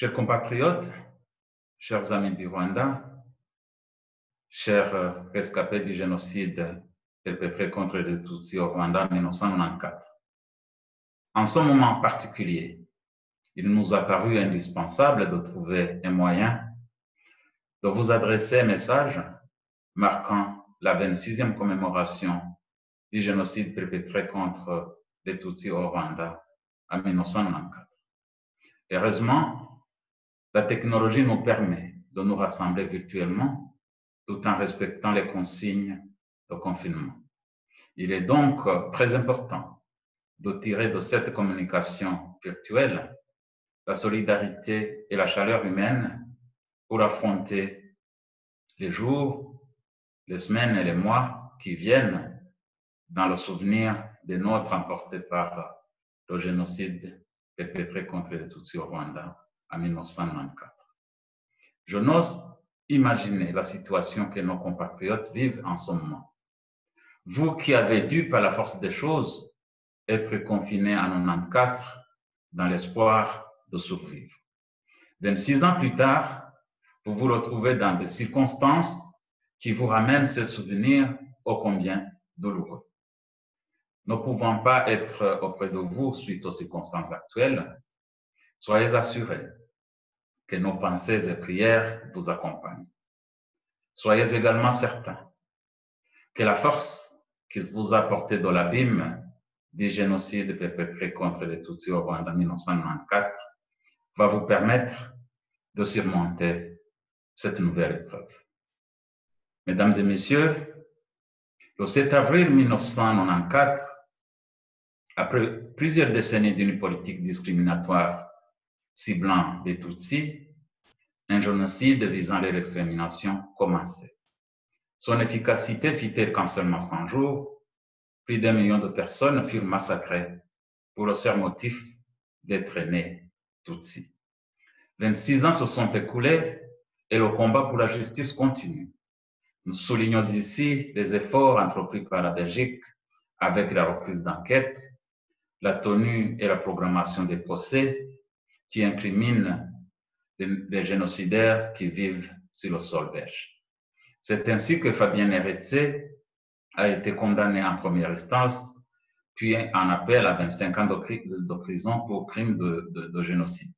Chers compatriotes, chers amis du Rwanda, chers rescapés du génocide perpétré contre les Tutsis au Rwanda en 1994. En ce moment particulier, il nous a paru indispensable de trouver un moyen de vous adresser un message marquant la 26e commémoration du génocide perpétré contre les Tutsis au Rwanda en 1994. Heureusement, la technologie nous permet de nous rassembler virtuellement tout en respectant les consignes de confinement. Il est donc très important de tirer de cette communication virtuelle la solidarité et la chaleur humaine pour affronter les jours, les semaines et les mois qui viennent dans le souvenir des nôtres emportés par le génocide perpétré contre les Tutsis au Rwanda en 1994. Je n'ose imaginer la situation que nos compatriotes vivent en ce moment. Vous qui avez dû, par la force des choses, être confinés en 1994 dans l'espoir de survivre. 26 ans plus tard, vous vous retrouvez dans des circonstances qui vous ramènent ces souvenirs ô combien douloureux. Ne pouvant pas être auprès de vous suite aux circonstances actuelles, soyez assurés que nos pensées et prières vous accompagnent. Soyez également certains que la force qui vous a porté de l'abîme du génocide perpétré contre les Tutsis au Rwanda en 1994 va vous permettre de surmonter cette nouvelle épreuve. Mesdames et messieurs, le 7 avril 1994, après plusieurs décennies d'une politique discriminatoire ciblant les Tutsis, un génocide visant leur extermination commençait. Son efficacité fit-elle qu'en seulement 100 jours, plus d'1 million de personnes furent massacrées pour le seul motif d'être nés Tutsis. 26 ans se sont écoulés et le combat pour la justice continue. Nous soulignons ici les efforts entrepris par la Belgique avec la reprise d'enquête, la tenue et la programmation des procès qui incriminent les génocidaires qui vivent sur le sol belge. C'est ainsi que Fabien Neretze a été condamné en première instance, puis en appel à 25 ans de prison pour crime de génocide.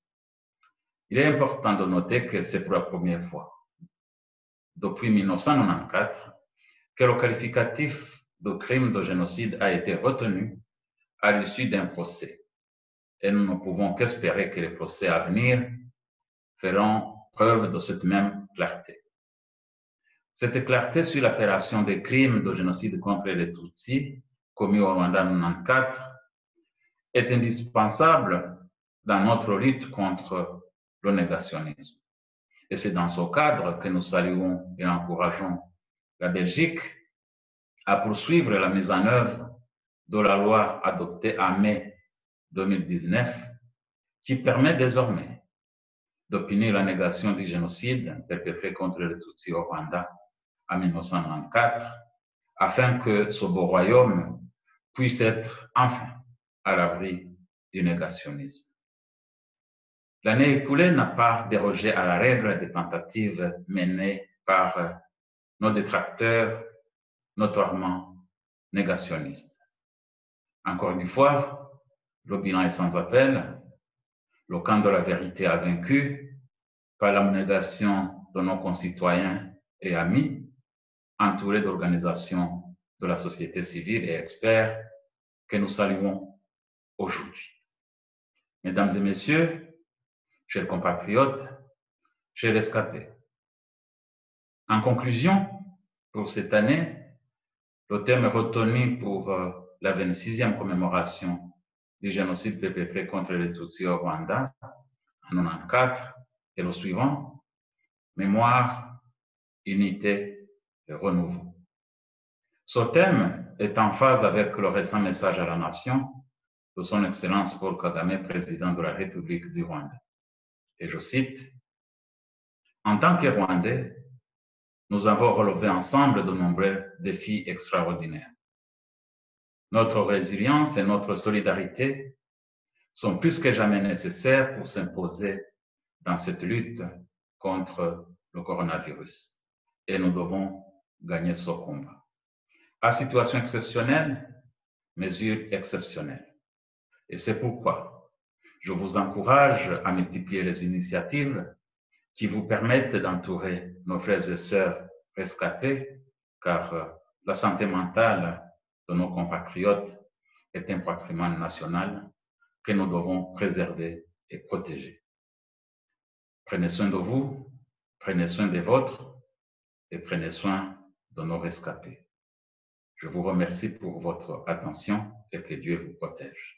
Il est important de noter que c'est pour la première fois, depuis 1994, que le qualificatif de crime de génocide a été retenu à l'issue d'un procès. Et nous ne pouvons qu'espérer que les procès à venir feront preuve de cette même clarté. Cette clarté sur l'appellation des crimes de génocide contre les Tutsis commis au Rwanda en 1994 est indispensable dans notre lutte contre le négationnisme. Et c'est dans ce cadre que nous saluons et encourageons la Belgique à poursuivre la mise en œuvre de la loi adoptée en mai 2019 qui permet désormais de punir la négation du génocide perpétré contre les Tutsis au Rwanda en 1994 afin que ce beau royaume puisse être enfin à l'abri du négationnisme. L'année écoulée n'a pas dérogé à la règle des tentatives menées par nos détracteurs notoirement négationnistes. Encore une fois, le bilan est sans appel. Le camp de la vérité a vaincu par l'abnégation de nos concitoyens et amis, entourés d'organisations de la société civile et experts que nous saluons aujourd'hui. Mesdames et messieurs, chers compatriotes, chers rescapés, en conclusion, pour cette année, le thème retenu pour la 26e commémoration du génocide perpétré contre les Tutsis au Rwanda en 1994 est le suivant: mémoire, unité et renouveau. Ce thème est en phase avec le récent message à la nation de son Excellence Paul Kagame, président de la République du Rwanda. Et je cite: en tant que Rwandais, nous avons relevé ensemble de nombreux défis extraordinaires. Notre résilience et notre solidarité sont plus que jamais nécessaires pour s'imposer dans cette lutte contre le coronavirus. Et nous devons gagner ce combat. À situation exceptionnelle, mesures exceptionnelles. Et c'est pourquoi je vous encourage à multiplier les initiatives qui vous permettent d'entourer nos frères et sœurs rescapés, car la santé mentale de nos compatriotes est un patrimoine national que nous devons préserver et protéger. Prenez soin de vous, prenez soin des vôtres et prenez soin de nos rescapés. Je vous remercie pour votre attention et que Dieu vous protège.